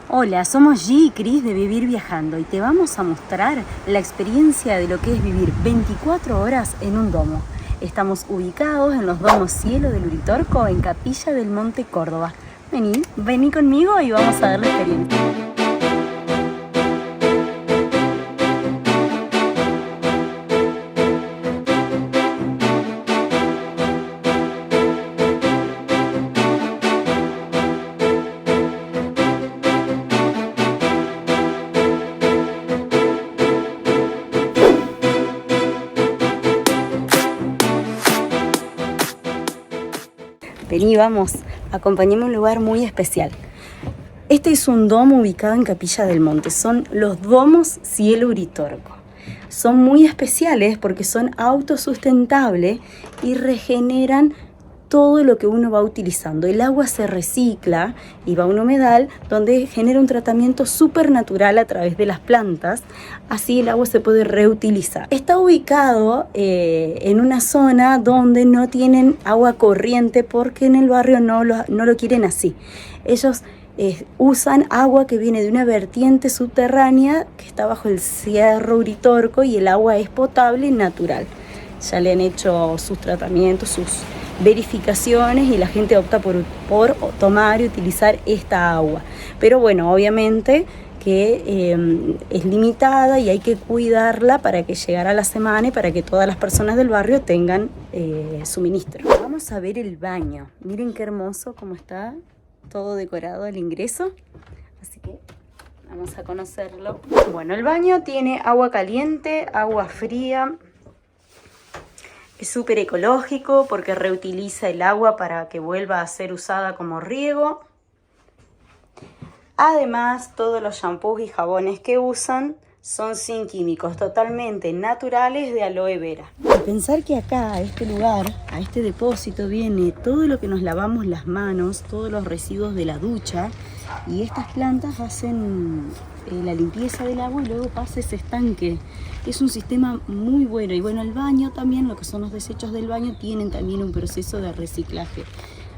Hola, somos G y Cris de Vivir Viajando y te vamos a mostrar la experiencia de lo que es vivir 24 horas en un domo. Estamos ubicados en los domos Cielo del Uritorco en Capilla del Monte, Córdoba. Vení conmigo y vamos a ver la experiencia. Vení, vamos, acompáñame a un lugar muy especial. Este es un domo ubicado en Capilla del Monte. Son los domos Cielo Uritorco. Son muy especiales porque son autosustentables y regeneran todo lo que uno va utilizando. El agua se recicla y va a un humedal donde genera un tratamiento súper natural a través de las plantas. Así el agua se puede reutilizar. Está ubicado en una zona donde no tienen agua corriente porque en el barrio no lo quieren así. Ellos usan agua que viene de una vertiente subterránea que está bajo el Cerro Uritorco y el agua es potable y natural. Ya le han hecho sus tratamientos, sus verificaciones y la gente opta por tomar y utilizar esta agua. Pero bueno, obviamente que es limitada y hay que cuidarla para que llegara la semana y para que todas las personas del barrio tengan suministro. Vamos a ver el baño. Miren qué hermoso cómo está todo decorado al ingreso. Así que vamos a conocerlo. Bueno, el baño tiene agua caliente, agua fría. Es súper ecológico porque reutiliza el agua para que vuelva a ser usada como riego. Además, todos los shampoos y jabones que usan son sin químicos, totalmente naturales de aloe vera. Y pensar que acá, a este lugar, a este depósito, viene todo lo que nos lavamos las manos, todos los residuos de la ducha, y estas plantas hacen la limpieza del agua y luego pasa ese estanque. Es un sistema muy bueno. Y bueno, el baño también, lo que son los desechos del baño, tienen también un proceso de reciclaje.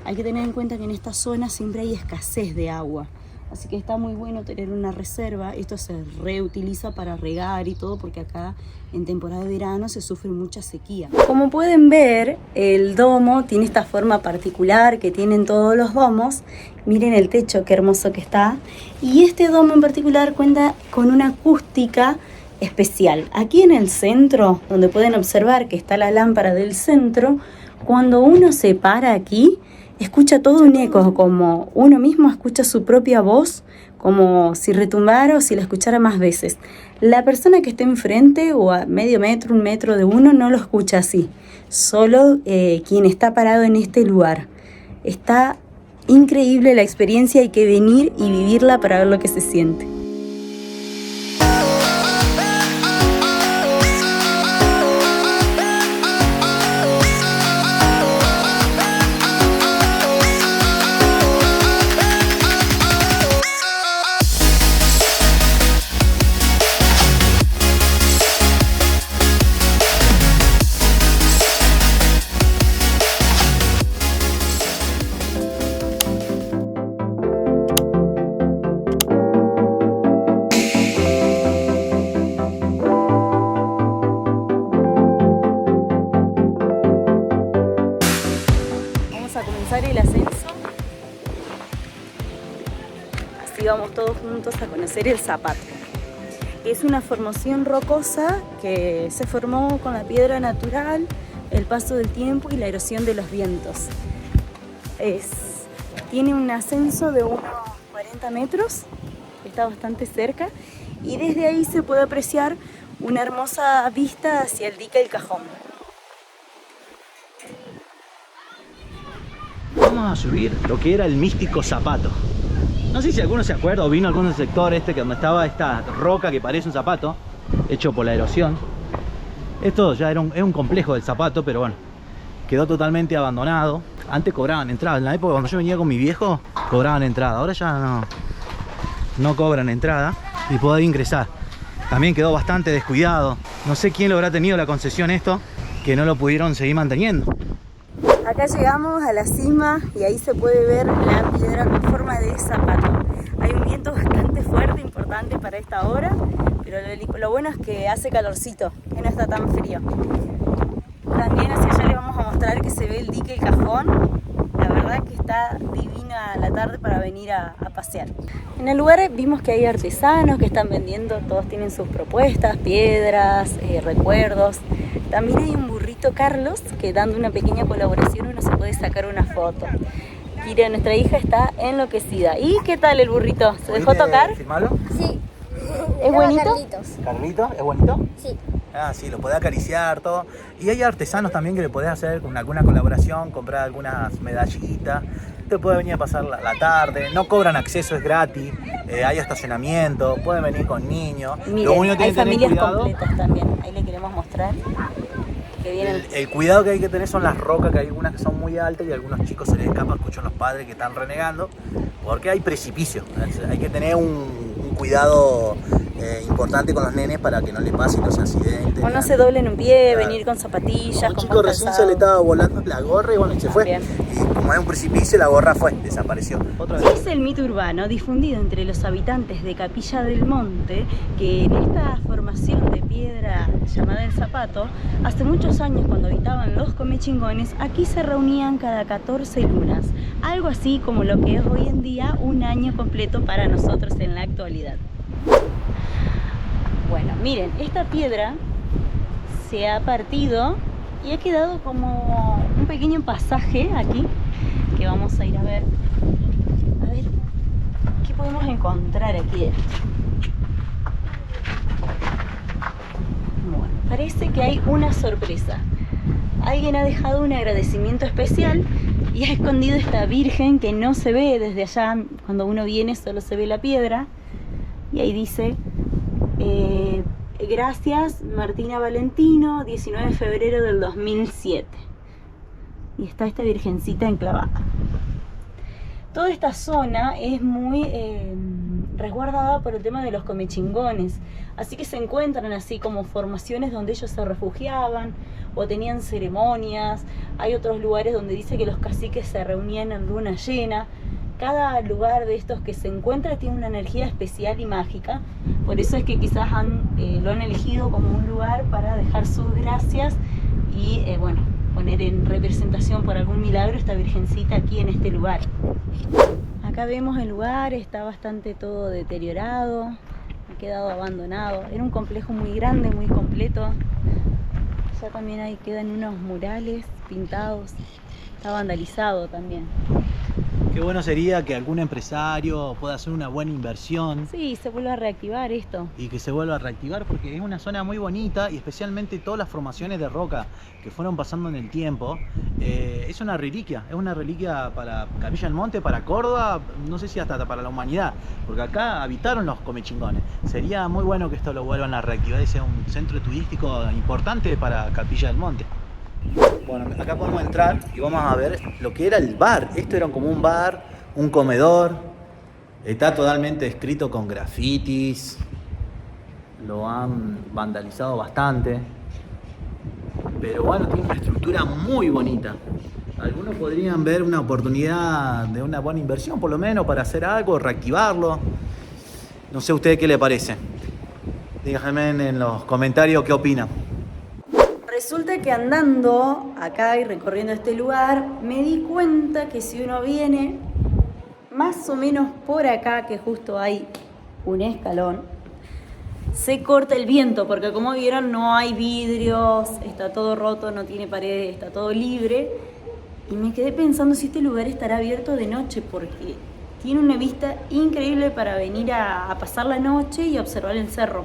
Hay que tener en cuenta que en esta zona siempre hay escasez de agua. Así que está muy bueno tener una reserva. Esto se reutiliza para regar y todo porque acá en temporada de verano se sufre mucha sequía. Como pueden ver, el domo tiene esta forma particular que tienen todos los domos. Miren el techo, qué hermoso que está. Y este domo en particular cuenta con una acústica especial. Aquí en el centro, donde pueden observar que está la lámpara del centro, cuando uno se para aquí, escucha todo un eco, como uno mismo escucha su propia voz, como si retumbara o si la escuchara más veces. La persona que esté enfrente o a medio metro, 1 metro de uno, no lo escucha así. Solo quien está parado en este lugar. Está increíble la experiencia, hay que venir y vivirla para ver lo que se siente. El ascenso, así vamos todos juntos a conocer el Zapato. Es una formación rocosa que se formó con la piedra natural, el paso del tiempo y la erosión de los vientos. Tiene un ascenso de unos 40 metros, está bastante cerca y desde ahí se puede apreciar una hermosa vista hacia el dique El Cajón. Vamos a subir lo que era el místico Zapato. No sé si alguno se acuerda o vino a algún sector que donde estaba esta roca que parece un zapato, hecho por la erosión. Esto ya era un complejo del Zapato, pero bueno, quedó totalmente abandonado. Antes cobraban entrada, en la época cuando yo venía con mi viejo, cobraban entrada. Ahora ya no cobran entrada y poder ingresar. También quedó bastante descuidado. No sé quién lo habrá tenido la concesión esto, que no lo pudieron seguir manteniendo. Acá llegamos a la cima y ahí se puede ver la piedra con forma de zapato. Hay un viento bastante importante para esta hora, pero lo bueno es que hace calorcito, que no está tan frío. También hacia allá les vamos a mostrar que se ve el dique El Cajón. La verdad que está divina la tarde para venir a pasear. En el lugar vimos que hay artesanos que están vendiendo, todos tienen sus propuestas, piedras, recuerdos. También hay un burrito Carlos que dando una pequeña colaboración uno se puede sacar una foto. Kira, nuestra hija, está enloquecida. ¿Y qué tal el burrito? ¿Se dejó tocar? ¿Filmarlo? Sí. ¿Es bonito? Carlitos. ¿Carlito? ¿Es bonito? Sí. Ah, sí, lo podés acariciar, todo. Y hay artesanos también que le podés hacer con alguna colaboración, comprar algunas medallitas. Te puede venir a pasar la tarde, no cobran acceso, es gratis, hay estacionamiento, pueden venir con niños. Miren, Lo único que hay tienen que tener familias cuidado, completas también, ahí le queremos mostrar. Que vienen... el cuidado que hay que tener son las rocas, que hay algunas que son muy altas y a algunos chicos se les escapa, escuchan los padres que están renegando, porque hay precipicio. Hay que tener un cuidado importante con los nenes para que no le pasen los accidentes. O no se doblen un pie, Claro. venir con zapatillas, Un con chico buen recién calzado. se le estaba volando la gorra y bueno, y se fue. Bien. Y como es un precipicio, la gorra desapareció. Otra vez. Es el mito urbano difundido entre los habitantes de Capilla del Monte que en esta formación de piedra llamada El Zapato, hace muchos años cuando habitaban los comechingones, aquí se reunían cada 14 lunas, algo así como lo que es hoy en día un año completo para nosotros en la actualidad. Bueno, miren, esta piedra se ha partido y ha quedado como un pequeño pasaje aquí que vamos a ir a ver. A ver, ¿qué podemos encontrar aquí? Bueno, parece que hay una sorpresa. Alguien ha dejado un agradecimiento especial y ha escondido esta virgen que no se ve desde allá. Cuando uno viene solo se ve la piedra y ahí dice gracias Martina Valentino, 19 de febrero del 2007. Y está esta virgencita enclavada. Toda esta zona es muy resguardada por el tema de los comechingones, así que se encuentran así como formaciones donde ellos se refugiaban o tenían ceremonias. Hay otros lugares donde dice que los caciques se reunían en luna llena. Cada lugar de estos que se encuentra tiene una energía especial y mágica, por eso es que quizás lo han elegido como un lugar para dejar sus gracias y bueno, poner en representación por algún milagro esta virgencita aquí en este lugar. Acá vemos el lugar, está bastante todo deteriorado, ha quedado abandonado. Era un complejo muy grande, muy completo. Ya también ahí quedan unos murales pintados, está vandalizado también. Qué bueno sería que algún empresario pueda hacer una buena inversión. Sí, se vuelve a reactivar esto. Y que se vuelva a reactivar porque es una zona muy bonita y especialmente todas las formaciones de roca que fueron pasando en el tiempo. Es una reliquia para Capilla del Monte, para Córdoba, no sé si hasta para la humanidad, porque acá habitaron los comechingones. Sería muy bueno que esto lo vuelvan a reactivar y sea un centro turístico importante para Capilla del Monte. Bueno, acá podemos entrar y vamos a ver lo que era el bar. Esto era como un bar, un comedor. Está totalmente escrito con grafitis. Lo han vandalizado bastante. Pero bueno, tiene una estructura muy bonita. Algunos podrían ver una oportunidad de una buena inversión, por lo menos, para hacer algo, reactivarlo. No sé a ustedes qué le parece. Díganme en los comentarios qué opinan. Resulta que andando acá y recorriendo este lugar, me di cuenta que si uno viene más o menos por acá, que justo hay un escalón, se corta el viento, porque como vieron no hay vidrios, está todo roto, no tiene paredes, está todo libre. Y me quedé pensando si este lugar estará abierto de noche, porque tiene una vista increíble para venir a pasar la noche y observar el cerro.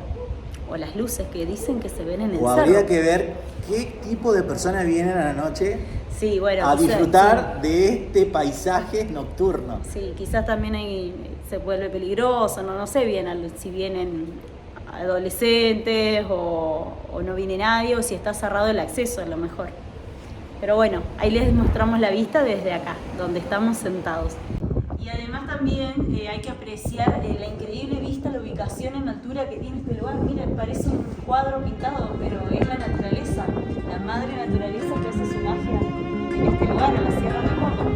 O las luces que dicen que se ven en el cerro. Habría que ver qué tipo de personas vienen a la noche sí, bueno, a disfrutar sí. de este paisaje nocturno. Sí, quizás también se vuelve peligroso, no sé bien si vienen adolescentes o no viene nadie, o si está cerrado el acceso a lo mejor. Pero bueno, ahí les mostramos la vista desde acá, donde estamos sentados. Y además también hay que apreciar la increíble vista, la ubicación en altura que tiene este lugar. Miren, parece un cuadro pintado, pero es la naturaleza, la madre naturaleza que hace su magia en este lugar, en la Sierra de Córdoba.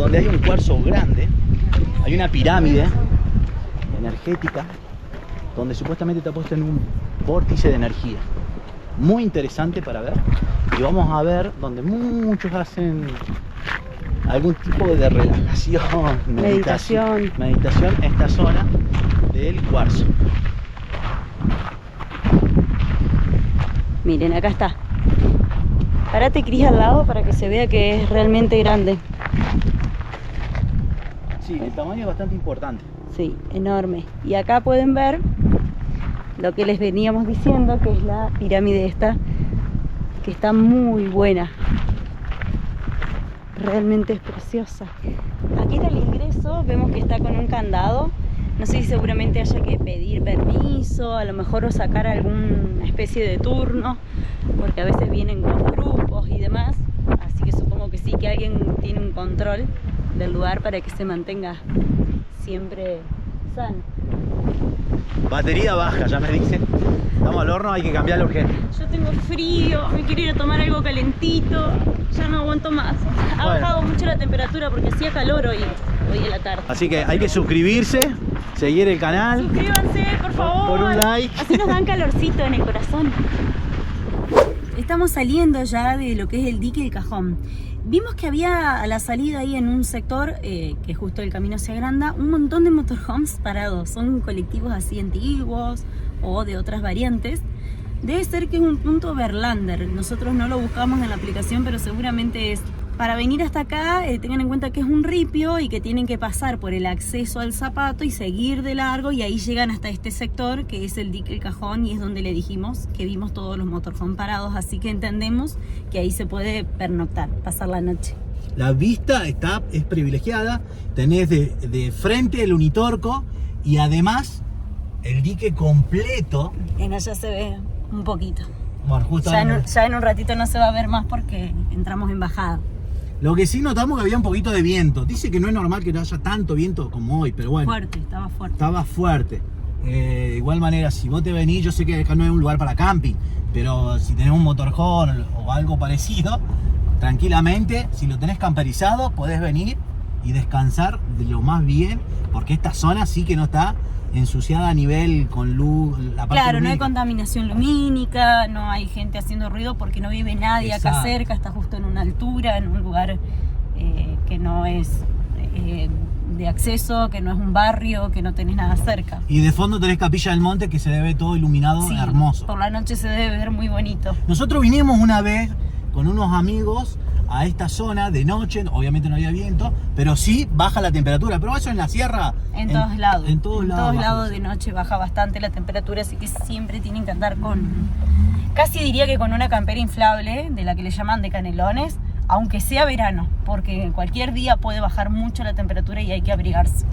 donde hay un cuarzo grande, hay una pirámide energética donde supuestamente está puesto en un vórtice de energía. Muy interesante para ver. Y vamos a ver donde muchos hacen algún tipo de relajación, meditación en esta zona del cuarzo. Miren, acá está. Parate, Cris, al lado para que se vea que es realmente grande. Sí, el tamaño es bastante importante. Sí, enorme. Y acá pueden ver lo que les veníamos diciendo, que es la pirámide esta, que está muy buena. Realmente es preciosa. Aquí está el ingreso, vemos que está con un candado. No sé si seguramente haya que pedir permiso, a lo mejor o sacar alguna especie de turno, porque a veces vienen con grupos y demás. Así que supongo que sí, que alguien tiene un control del lugar para que se mantenga siempre sano. Batería baja, ya me dicen. Estamos al horno, hay que cambiarlo urgente. Yo tengo frío, me quiero ir a tomar algo calentito, ya no aguanto más. Ha bajado mucho la temperatura porque hacía calor hoy en la tarde. Así que hay que suscribirse, seguir el canal. Suscríbanse, por favor. Por un like. Así nos dan calorcito en el corazón. Estamos saliendo ya de lo que es el dique del Cajón. Vimos que había a la salida ahí en un sector, que es justo el camino hacia Granda, un montón de motorhomes parados. Son colectivos así antiguos o de otras variantes. Debe ser que es un punto Verlander. Nosotros no lo buscamos en la aplicación, pero seguramente es. Para venir hasta acá, tengan en cuenta que es un ripio y que tienen que pasar por el acceso al Zapato y seguir de largo, y ahí llegan hasta este sector que es el dique El Cajón, y es donde le dijimos que vimos todos los motorhomes parados, así que entendemos que ahí se puede pernoctar, pasar la noche. La vista es privilegiada, tenés de frente el Unitorco y además el dique completo. En allá se ve un poquito. Bueno, justo ya en un ratito no se va a ver más porque entramos en bajada. Lo que sí notamos que había un poquito de viento. Dice que no es normal que no haya tanto viento como hoy, pero bueno. Estaba fuerte. Estaba fuerte. De igual manera, si vos te venís, yo sé que acá no es un lugar para camping, pero si tenés un motorhome o algo parecido, tranquilamente, si lo tenés camperizado, podés venir y descansar de lo más bien, porque esta zona sí que no está ensuciada a nivel con luz, la parte claro, lumínica. No hay contaminación lumínica, no hay gente haciendo ruido porque no vive nadie. Exacto. Acá cerca, está justo en una altura, en un lugar que no es de acceso, que no es un barrio, que no tenés nada cerca. Y de fondo tenés Capilla del Monte, que se ve todo iluminado, sí, hermoso. Por la noche se debe ver muy bonito. Nosotros vinimos una vez con unos amigos a esta zona de noche, obviamente no había viento, pero sí baja la temperatura, pero eso en la sierra... En todos lados. En todos lados de noche baja bastante la temperatura, así que siempre tienen que andar con... Casi diría que con una campera inflable, de la que le llaman de canelones, aunque sea verano, porque cualquier día puede bajar mucho la temperatura y hay que abrigarse.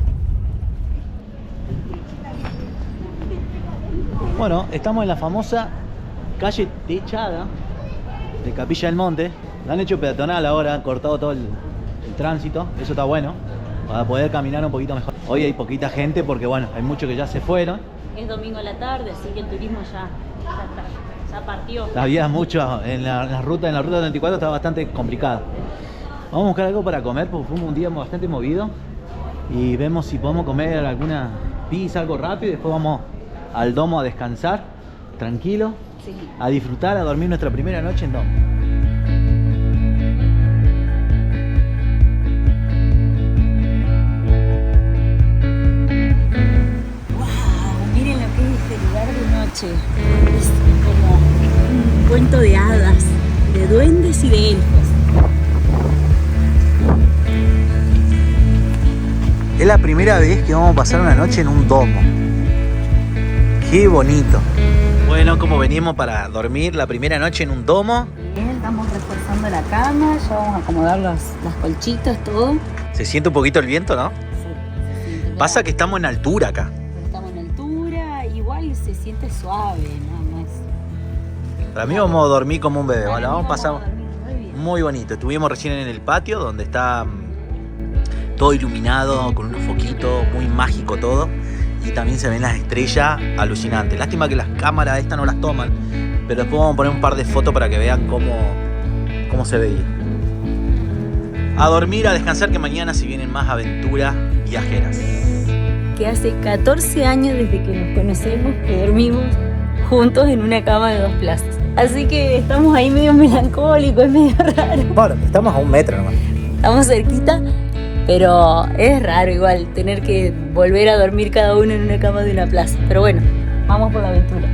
Bueno, estamos en la famosa calle techada de Capilla del Monte. La han hecho peatonal ahora, han cortado todo el tránsito, eso está bueno, para poder caminar un poquito mejor. Hoy hay poquita gente porque bueno, hay muchos que ya se fueron. Es domingo a la tarde, así que el turismo ya partió. Había mucho en la ruta 34, estaba bastante complicado. Vamos a buscar algo para comer porque fue un día bastante movido y vemos si podemos comer alguna pizza, algo rápido, y después vamos al domo a descansar, tranquilo, sí, a disfrutar, a dormir nuestra primera noche en domo. Es como un cuento de hadas, de duendes y de elfos. Es la primera vez que vamos a pasar una noche en un domo. Qué bonito. Bueno, como venimos para dormir la primera noche en un domo. Bien, estamos reforzando la cama, ya vamos a acomodar las colchitas, todo. Se siente un poquito el viento, ¿no? Sí. Pasa que estamos en altura acá. Se siente suave, no es... Para mí vamos a dormir como un bebé, ¿vale? Vamos a pasar muy bonito. Estuvimos recién en el patio donde está todo iluminado con unos foquitos, muy mágico todo. Y también se ven las estrellas alucinantes. Lástima que las cámaras estas no las toman, pero después vamos a poner un par de fotos para que vean cómo se veía. A dormir, a descansar, que mañana se vienen más aventuras viajeras. Que hace 14 años desde que nos conocemos que dormimos juntos en una cama de 2 plazas. Así que estamos ahí medio melancólicos, es medio raro. Bueno, estamos a 1 metro nomás. Estamos cerquita, pero es raro igual tener que volver a dormir cada uno en una cama de una plaza. Pero bueno, vamos por la aventura.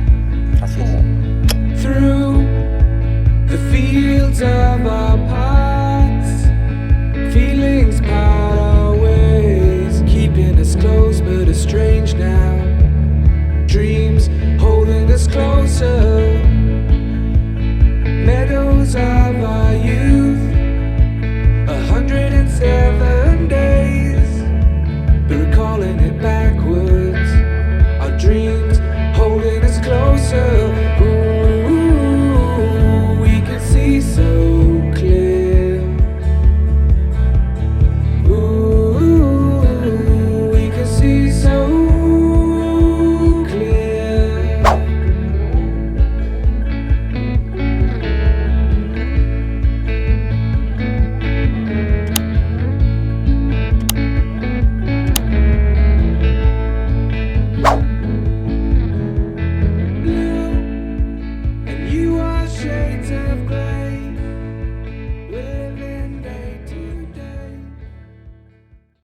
Así es. Through the fields of our paths, feelings part our ways, keeping us close but estranged now.